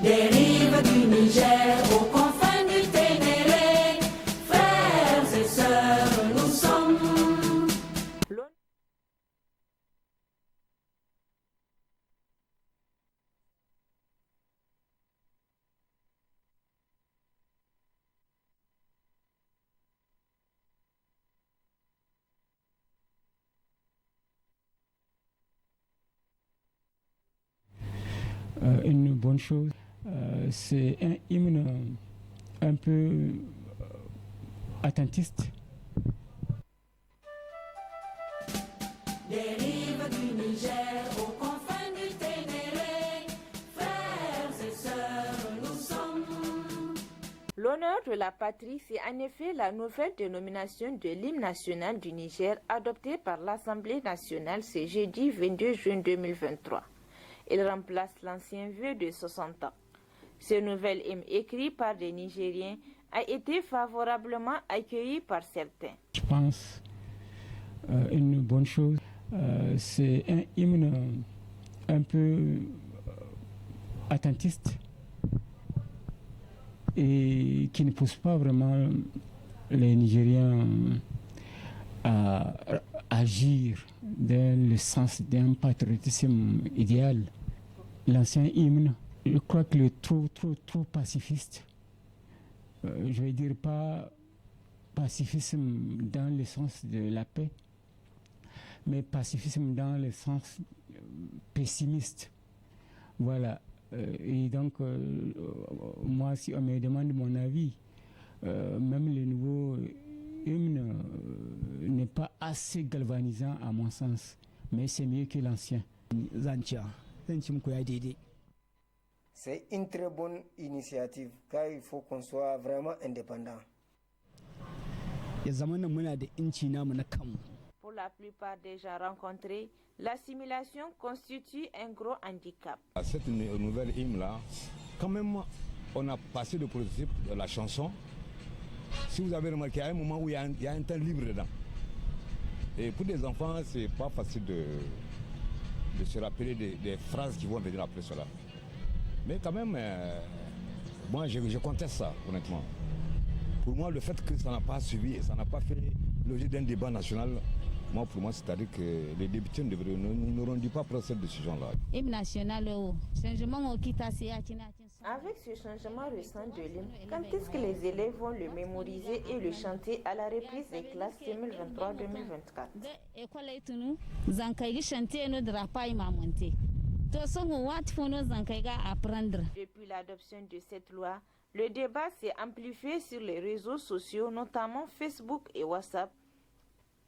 Des rives du Niger aux confins du Ténéré, frères et sœurs, nous sommes. Une bonne chose, c'est un hymne un peu attentiste. Des rives du Niger aux confins du Ténéré, frères et sœurs, nous sommes. L'honneur de la patrie, c'est en effet la nouvelle dénomination de l'hymne national du Niger adoptée par l'Assemblée nationale ce jeudi 22 juin 2023. Il remplace l'ancien vœu de 60 ans. Ce nouvel hymne écrit par des Nigériens a été favorablement accueilli par certains. Je pense une bonne chose, c'est un hymne un peu attentiste et qui ne pousse pas vraiment les Nigériens à agir dans le sens d'un patriotisme idéal. L'ancien hymne, je crois qu'il est trop pacifiste. Je vais dire pas pacifisme dans le sens de la paix, mais pacifisme dans le sens pessimiste. Voilà. Et donc, moi, si on me demande mon avis, même le nouveau hymne n'est pas assez galvanisant à mon sens, mais c'est mieux que l'ancien. C'est une très bonne initiative car il faut qu'on soit vraiment indépendant. Pour la plupart des gens rencontrés, l'assimilation constitue un gros handicap. Cette nouvelle hymne-là, quand même, on a passé le principe de la chanson. Si vous avez remarqué, à un moment où il y a un temps libre dedans. Et pour des enfants, c'est pas facile de se rappeler des phrases qui vont venir après cela. Mais quand même, moi je conteste ça, honnêtement. Pour moi, le fait que ça n'a pas suivi et ça n'a pas fait l'objet d'un débat national, moi, pour moi, c'est-à-dire que les députés n'auront dû pas prendre cette décision-là. Avec ce changement récent de l'hymne, quand est-ce que les élèves vont le mémoriser et le chanter à la reprise des classes 2023-2024? Depuis l'adoption de cette loi, le débat s'est amplifié sur les réseaux sociaux, notamment Facebook et WhatsApp,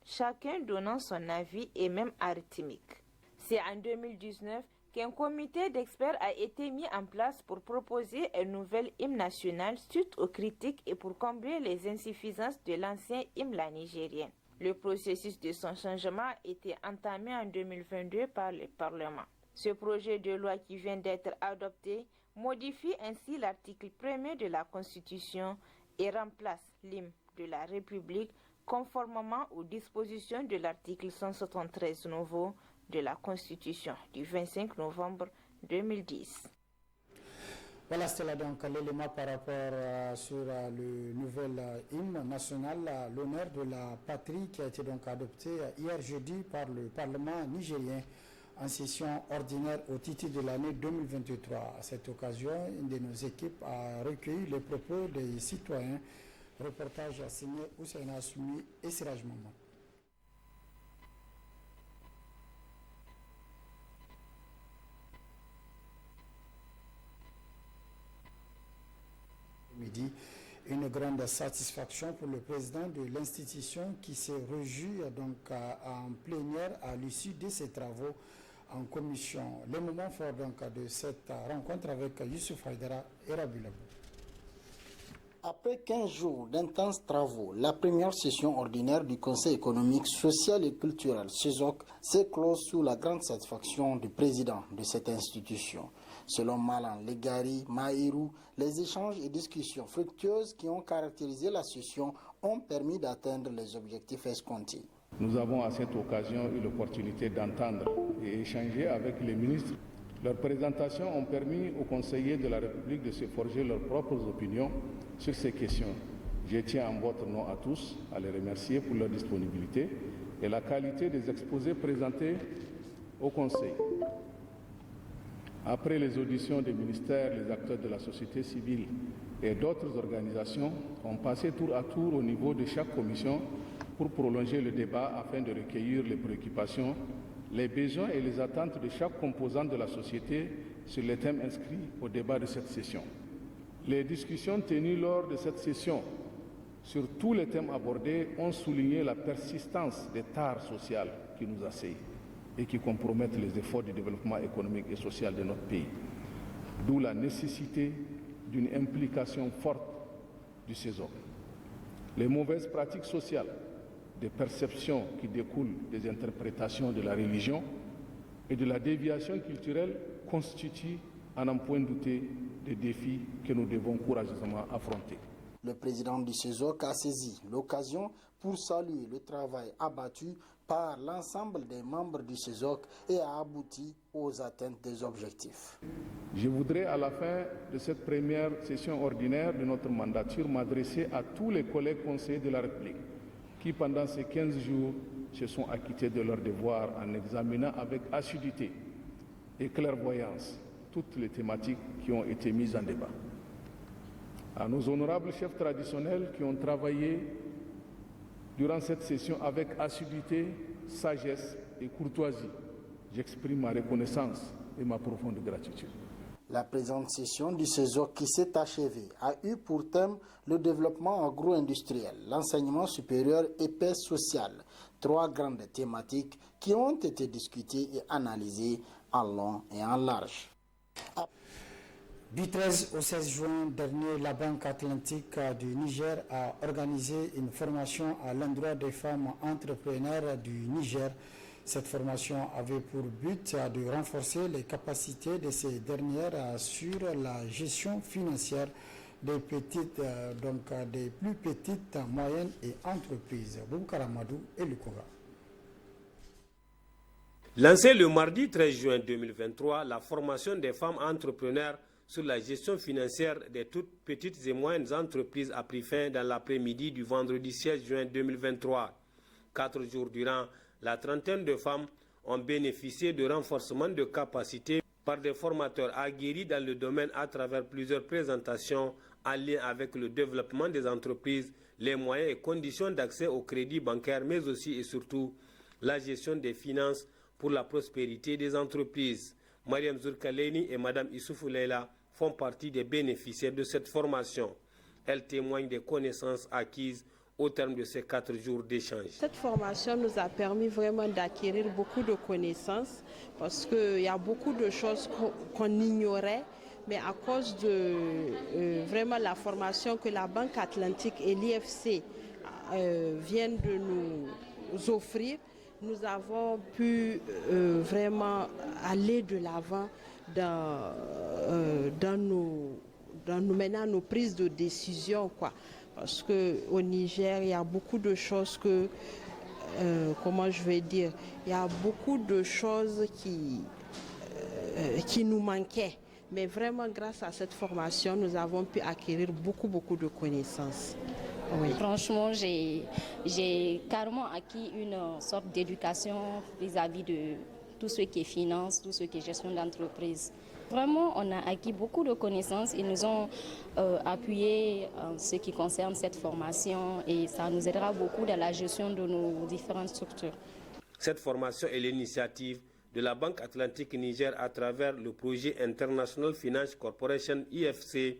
chacun donnant son avis et même arithmique. C'est en 2019 qu'un comité d'experts a été mis en place pour proposer un nouvel hymne national suite aux critiques et pour combler les insuffisances de l'ancien hymne nigérien. Le processus de son changement a été entamé en 2022 par le Parlement. Ce projet de loi qui vient d'être adopté modifie ainsi l'article 1er de la Constitution et remplace l'hymne de la République conformément aux dispositions de l'article 173 nouveau de la Constitution du 25 novembre 2010. Voilà, c'était là donc l'élément par rapport sur le nouvel hymne national, l'honneur de la patrie qui a été donc adopté hier jeudi par le Parlement nigérien en session ordinaire au titre de l'année 2023. À cette occasion, une de nos équipes a recueilli les propos des citoyens. Reportage signé Ousseina Assoumi et Siraj Maman. Midi, une grande satisfaction pour le président de l'institution qui s'est réjoui donc en plénière à l'issue de ses travaux en commission. Le moment fort donc de cette rencontre avec Youssouf Haïdara et Rabi Labou. Après 15 jours d'intenses travaux, la première session ordinaire du Conseil économique, social et culturel, CESOC, s'est close sous la grande satisfaction du président de cette institution. Selon Malan Legari Maïrou, les échanges et discussions fructueuses qui ont caractérisé la session ont permis d'atteindre les objectifs escomptés. Nous avons à cette occasion eu l'opportunité d'entendre et échanger avec les ministres Leurs présentations ont permis aux conseillers de la République de se forger leurs propres opinions sur ces questions. Je tiens en votre nom à tous à les remercier pour leur disponibilité et la qualité des exposés présentés au Conseil. Après les auditions des ministères, les acteurs de la société civile et d'autres organisations ont passé tour à tour au niveau de chaque commission pour prolonger le débat afin de recueillir les préoccupations, les besoins et les attentes de chaque composante de la société sur les thèmes inscrits au débat de cette session. Les discussions tenues lors de cette session sur tous les thèmes abordés ont souligné la persistance des tares sociales qui nous assaillent et qui compromettent les efforts de développement économique et social de notre pays. D'où la nécessité d'une implication forte du CESOC. Les mauvaises pratiques sociales, des perceptions qui découlent des interprétations de la religion et de la déviation culturelle constituent, à n'en point douter, des défis que nous devons courageusement affronter. Le président du CESOC a saisi l'occasion pour saluer le travail abattu par l'ensemble des membres du CESOC et a abouti aux atteintes des objectifs. Je voudrais à la fin de cette première session ordinaire de notre mandature m'adresser à tous les collègues conseillers de la République qui pendant ces 15 jours se sont acquittés de leurs devoirs en examinant avec assiduité et clairvoyance toutes les thématiques qui ont été mises en débat. À nos honorables chefs traditionnels qui ont travaillé durant cette session avec assiduité, sagesse et courtoisie, j'exprime ma reconnaissance et ma profonde gratitude. La présente session du CESOC qui s'est achevée a eu pour thème le développement agro-industriel, l'enseignement supérieur et paix sociale, 3 grandes thématiques qui ont été discutées et analysées en long et en large. Du 13 au 16 juin dernier, la Banque Atlantique du Niger a organisé une formation à l'endroit des femmes entrepreneurs du Niger. Cette formation avait pour but de renforcer les capacités de ces dernières sur la gestion financière des petites, des plus petites, moyennes et entreprises. Boubacar Amadou et Lukoga. Lancée le mardi 13 juin 2023, la formation des femmes entrepreneurs sur la gestion financière des toutes petites et moyennes entreprises a pris fin dans l'après-midi du vendredi 16 juin 2023. 4 jours durant, la trentaine de femmes ont bénéficié de renforcement de capacités par des formateurs aguerris dans le domaine à travers plusieurs présentations en lien avec le développement des entreprises, les moyens et conditions d'accès au crédit bancaire, mais aussi et surtout la gestion des finances pour la prospérité des entreprises. Mariam Zourkaleni et Mme Issoufou Leila font partie des bénéficiaires de cette formation. Elles témoignent des connaissances acquises au terme de ces 4 jours d'échange. Cette formation nous a permis vraiment d'acquérir beaucoup de connaissances parce qu'il y a beaucoup de choses qu'on ignorait, mais à cause de vraiment la formation que la Banque Atlantique et l'IFC viennent de nous offrir, nous avons pu vraiment aller de l'avant dans nos prises de décision, quoi. Parce qu'au Niger, il y a beaucoup de choses que, il y a beaucoup de choses qui nous manquaient. Mais vraiment, grâce à cette formation, nous avons pu acquérir beaucoup de connaissances. Oui. Franchement, j'ai carrément acquis une sorte d'éducation vis-à-vis de tout ce qui est finance, tout ce qui est gestion d'entreprise. Vraiment, on a acquis beaucoup de connaissances. Ils nous ont appuyé en ce qui concerne cette formation et ça nous aidera beaucoup dans la gestion de nos différentes structures. Cette formation est l'initiative de la Banque Atlantique Niger à travers le projet International Finance Corporation IFC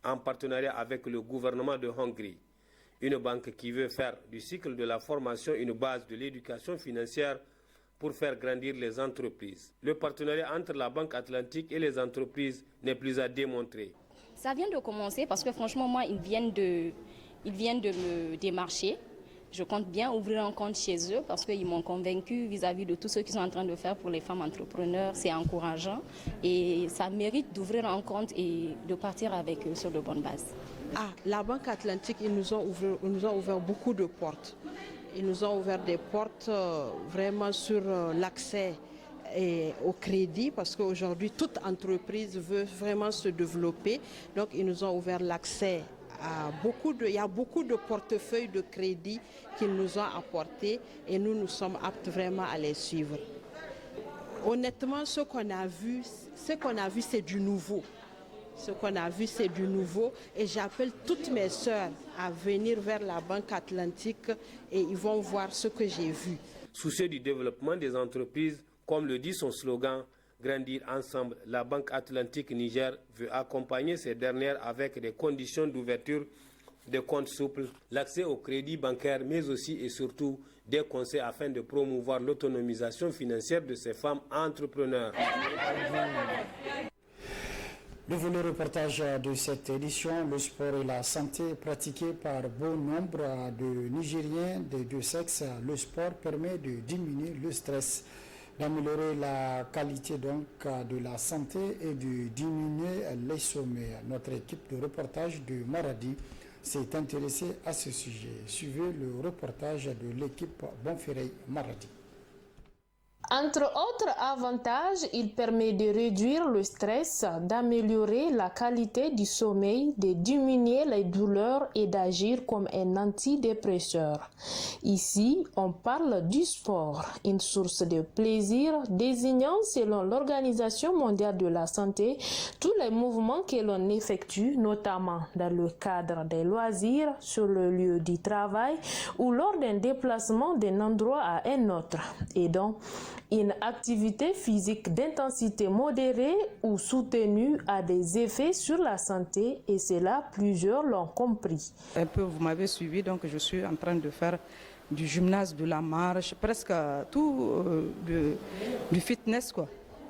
en partenariat avec le gouvernement de Hongrie. Une banque qui veut faire du cycle de la formation une base de l'éducation financière pour faire grandir les entreprises. Le partenariat entre la Banque Atlantique et les entreprises n'est plus à démontrer. Ça vient de commencer parce que franchement, moi, ils viennent de me démarcher. Je compte bien ouvrir un compte chez eux parce qu'ils m'ont convaincu vis-à-vis de tout ce qu'ils sont en train de faire pour les femmes entrepreneurs. C'est encourageant et ça mérite d'ouvrir un compte et de partir avec eux sur de bonnes bases. La Banque Atlantique, ils nous ont ouvert beaucoup de portes. Ils nous ont ouvert des portes vraiment sur l'accès au crédit parce qu'aujourd'hui, toute entreprise veut vraiment se développer. Donc, ils nous ont ouvert l'accès à il y a beaucoup de portefeuilles de crédit qu'ils nous ont apportés et nous sommes aptes vraiment à les suivre. Honnêtement, ce qu'on a vu, c'est du nouveau. Ce qu'on a vu, c'est du nouveau et j'appelle toutes mes sœurs à venir vers la Banque Atlantique et ils vont voir ce que j'ai vu. Soucieux du développement des entreprises, comme le dit son slogan, Grandir ensemble, la Banque Atlantique Niger veut accompagner ces dernières avec des conditions d'ouverture de comptes souples, l'accès au crédit bancaire, mais aussi et surtout des conseils afin de promouvoir l'autonomisation financière de ces femmes entrepreneurs. Le volet reportage de cette édition, le sport et la santé pratiqués par bon nombre de Nigériens des deux sexes. Le sport permet de diminuer le stress, d'améliorer la qualité donc de la santé et de diminuer les sommets. Notre équipe de reportage de Maradi s'est intéressée à ce sujet. Suivez le reportage de l'équipe Bonferrey Maradi. Entre autres avantages, il permet de réduire le stress, d'améliorer la qualité du sommeil, de diminuer les douleurs et d'agir comme un antidépresseur. Ici, on parle du sport, une source de plaisir désignant, selon l'Organisation mondiale de la santé, tous les mouvements que l'on effectue, notamment dans le cadre des loisirs, sur le lieu du travail ou lors d'un déplacement d'un endroit à un autre. Et donc, une activité physique d'intensité modérée ou soutenue a des effets sur la santé et cela, plusieurs l'ont compris. Un peu, vous m'avez suivi, donc je suis en train de faire du gymnase, de la marche, presque tout du fitness, quoi.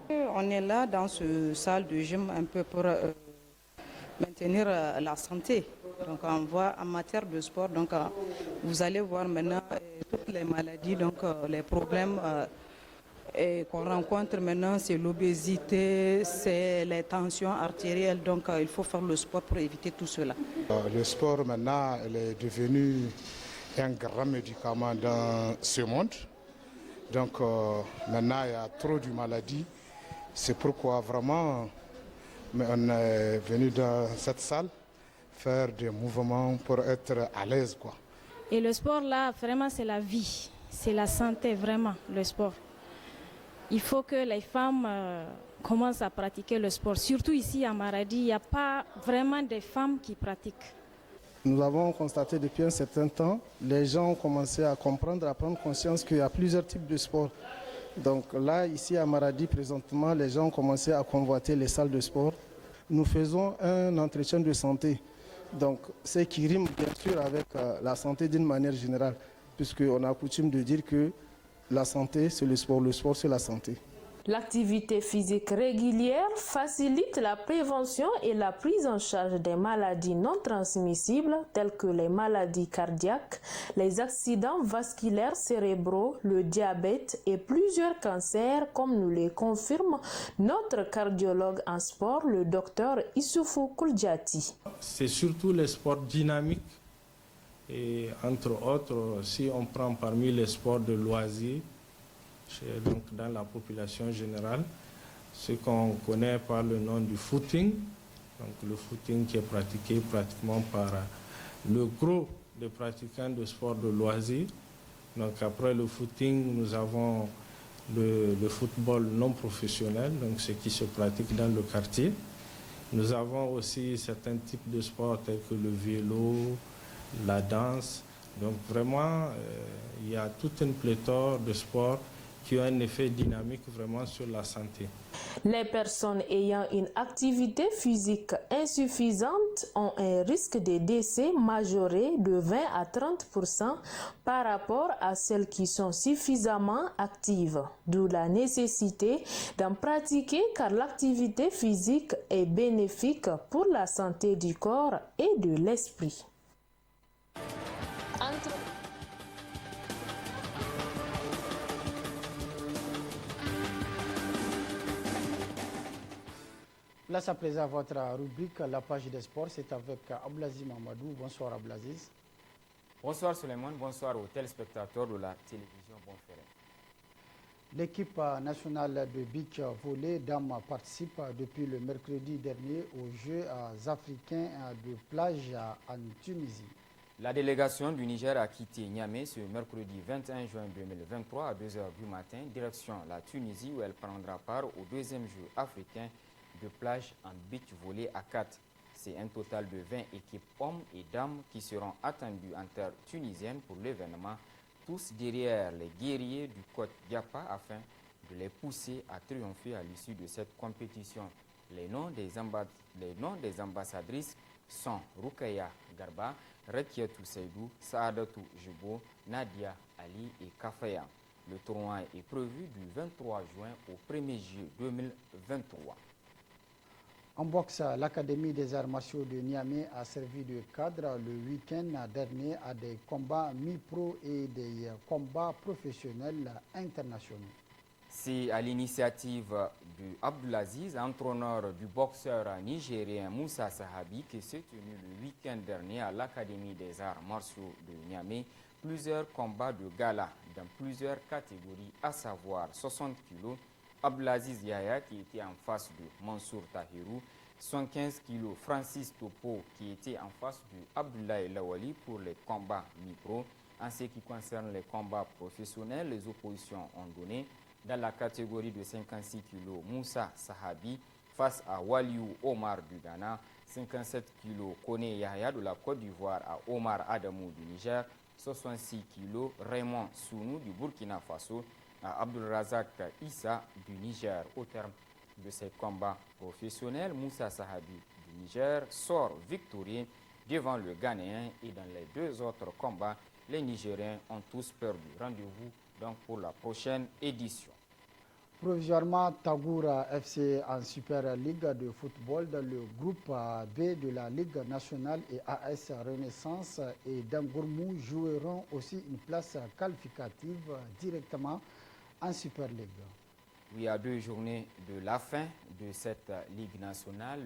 On est là dans ce salle de gym un peu pour maintenir la santé. Donc on voit en matière de sport, donc vous allez voir maintenant toutes les maladies, donc les problèmes qu'on rencontre maintenant, c'est l'obésité, c'est les tensions artérielles, donc il faut faire le sport pour éviter tout cela. Le sport maintenant, il est devenu un grand médicament dans ce monde. Donc maintenant, il y a trop de maladies. C'est pourquoi vraiment, on est venu dans cette salle faire des mouvements pour être à l'aise, quoi. Et le sport là, vraiment, c'est la vie, c'est la santé, vraiment, le sport. Il faut que les femmes commencent à pratiquer le sport. Surtout ici à Maradi, il n'y a pas vraiment de femmes qui pratiquent. Nous avons constaté depuis un certain temps, les gens ont commencé à comprendre, à prendre conscience qu'il y a plusieurs types de sports. Donc là, ici à Maradi, présentement, les gens ont commencé à convoiter les salles de sport. Nous faisons un entretien de santé. Donc ce qui rime bien sûr avec la santé d'une manière générale, puisqu'on a coutume de dire que la santé, c'est le sport c'est la santé. L'activité physique régulière facilite la prévention et la prise en charge des maladies non transmissibles telles que les maladies cardiaques, les accidents vasculaires cérébraux, le diabète et plusieurs cancers, comme nous les confirme notre cardiologue en sport, le docteur Issoufou Kouldjati. C'est surtout les sports dynamiques. Et entre autres, si on prend parmi les sports de loisirs, donc dans la population générale, ce qu'on connaît par le nom du footing, donc le footing qui est pratiqué pratiquement par le gros des pratiquants de sports de loisirs. Donc après le footing, nous avons le football non professionnel, donc ce qui se pratique dans le quartier. Nous avons aussi certains types de sports tels que le vélo, la danse. Donc vraiment, il y a toute une pléthore de sports qui ont un effet dynamique vraiment sur la santé. Les personnes ayant une activité physique insuffisante ont un risque de décès majoré de 20 à 30% par rapport à celles qui sont suffisamment actives. D'où la nécessité d'en pratiquer car l'activité physique est bénéfique pour la santé du corps et de l'esprit. Place à présent à votre rubrique, la page des sports, c'est avec Ablaziz Mamadou. Bonsoir Ablaziz. Bonsoir Suleiman, bonsoir aux téléspectateurs de la télévision Bonferrey. L'équipe nationale de beach volley dames participe depuis le mercredi dernier aux Jeux africains de plage en Tunisie. La délégation du Niger a quitté Niamey ce mercredi 21 juin 2023 à 2h du matin, direction la Tunisie où elle prendra part au deuxième Jeu africain de plage en beach volley à 4. C'est un total de 20 équipes hommes et dames qui seront attendues en terre tunisienne pour l'événement, tous derrière les guerriers du Côte Diapa afin de les pousser à triompher à l'issue de cette compétition. Les noms des ambassadrices sont Rukaya Garba, Rekiatou Seydou, Saadatou Jibo, Nadia Ali et Kafaya. Le tournoi est prévu du 23 juin au 1er juillet 2023. En boxe, l'Académie des arts martiaux de Niamey a servi de cadre le week-end dernier à des combats mi-pro et des combats professionnels internationaux. C'est à l'initiative de Abdulaziz, entraîneur du boxeur nigérien Moussa Sahabi, que s'est tenu le week-end dernier à l'Académie des arts martiaux de Niamey plusieurs combats de gala dans plusieurs catégories, à savoir 60 kg, Abdulaziz Yahya qui était en face de Mansour Tahirou, 115 kg, Francis Topo qui était en face de Abdoulaye Lawali pour les combats mi-pro. En ce qui concerne les combats professionnels, les oppositions ont donné dans la catégorie de 56 kg, Moussa Sahabi face à Waliou Omar du Ghana, 57 kg, Kone Yahya de la Côte d'Ivoire à Omar Adamou du Niger, 66 kg, Raymond Sounou du Burkina Faso à Abdulrazak Issa du Niger. Au terme de ces combats professionnels, Moussa Sahabi du Niger sort victorieux devant le Ghanéen et dans les deux autres combats, les Nigériens ont tous perdu. Rendez-vous donc pour la prochaine édition. Provisoirement, Tagoura FC en Super Ligue de football dans le groupe B de la Ligue nationale et AS Renaissance et Dangourmou joueront aussi une place qualificative directement en Super League. Oui, à 2 journées de la fin de cette Ligue nationale,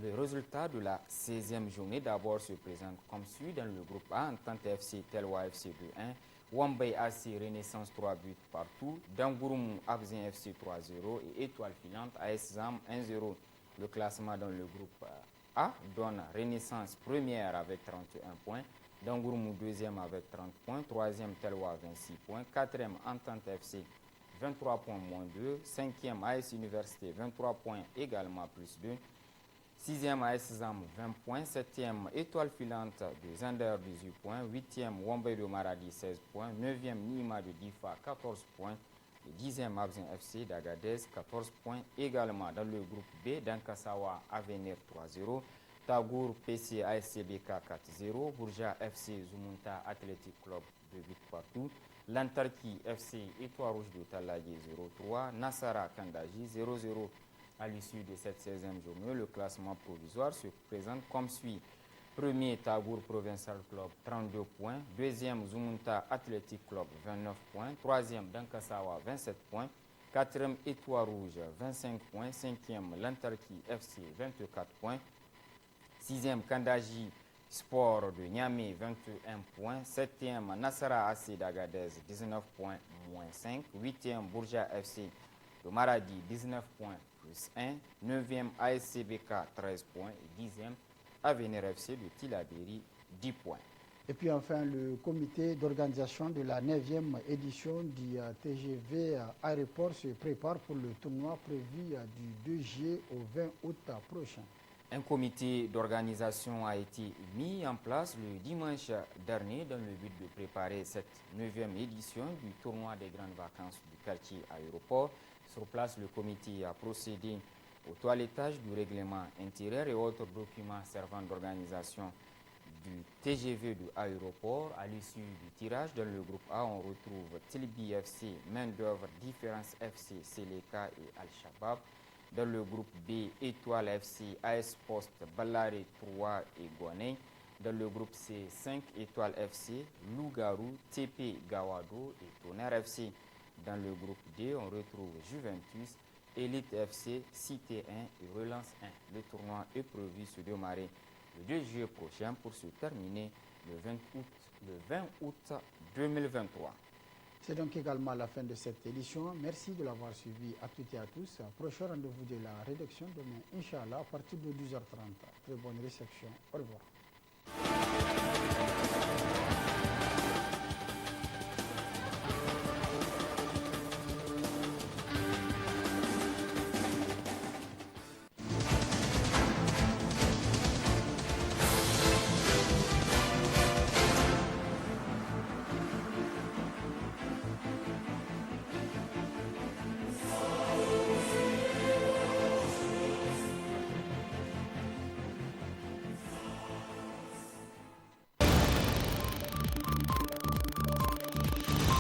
le résultat de la 16e journée d'abord se présente comme suit dans le groupe A, Entente FC, Telwa FC 2-1, Wambay AC Renaissance 3 buts partout, Dangourmou Abzin FC 3-0 et Étoile Filante AS Zam 1-0. Le classement dans le groupe A donne Renaissance première avec 31 points, Dangourmou deuxième avec 30 points, troisième Telwa 26 points, quatrième Entente FC 23 points moins 2, 5e AS Université 23 points également plus 2, 6e AS Zam 20 points, 7e Étoile Filante de Zander 18 points, 8e Wambay de Maradi 16 points, 9e Nima de Difa 14 points et 10e Abzin FC d'Agadez 14 points également. Dans le groupe B, Dankasawa Avenir 3-0, Tagour PC ASCBK 4-0, Bourja FC Zumunta Athletic Club 2 buts partout, Lantarki FC Étoile Rouge de Talagé 0-3, Nassara Kandaji 0-0. À l'issue de cette 16e journée, le classement provisoire se présente comme suit. Premier, Tagour Provincial Club 32 points, deuxième, Zumunta Athletic Club 29 points, troisième, Dankasawa 27 points, quatrième, Étoile Rouge 25 points, cinquième, Lantarki FC 24 points, sixième, Kandaji Sport de Niamey 21 points, 7e Nassara AC d'Agadez 19 points moins 5, 8e Bourja FC de Maradi 19 points plus 1, 9e ASCBK 13 points et 10e Avenir FC de Tilaberi 10 points. Et puis enfin, le comité d'organisation de la 9e édition du TGV Aéroport se prépare pour le tournoi prévu du 2 juillet au 20 août prochain. Un comité d'organisation a été mis en place le dimanche dernier dans le but de préparer cette 9e édition du tournoi des grandes vacances du quartier Aéroport. Sur place, le comité a procédé au toilettage du règlement intérieur et autres documents servant d'organisation du TGV de Aéroport. À l'issue du tirage, dans le groupe A, on retrouve Tilbi FC, Main d'œuvre, Différence FC, Seleka et Al-Shabaab. Dans le groupe B, Étoile FC, AS Post, Balare 3 et Guanay. Dans le groupe C, 5 Étoiles FC, Lougarou, TP Gawado et Tonnerre FC. Dans le groupe D, on retrouve Juventus, Elite FC, Cité 1 et Relance 1. Le tournoi est prévu se démarrer le 2 juillet prochain pour se terminer le 20 août 2023. C'est donc également la fin de cette édition. Merci de l'avoir suivi à toutes et à tous. Prochain rendez-vous de la rédaction demain, Inch'Allah, à partir de 12h30. Très bonne réception. Au revoir.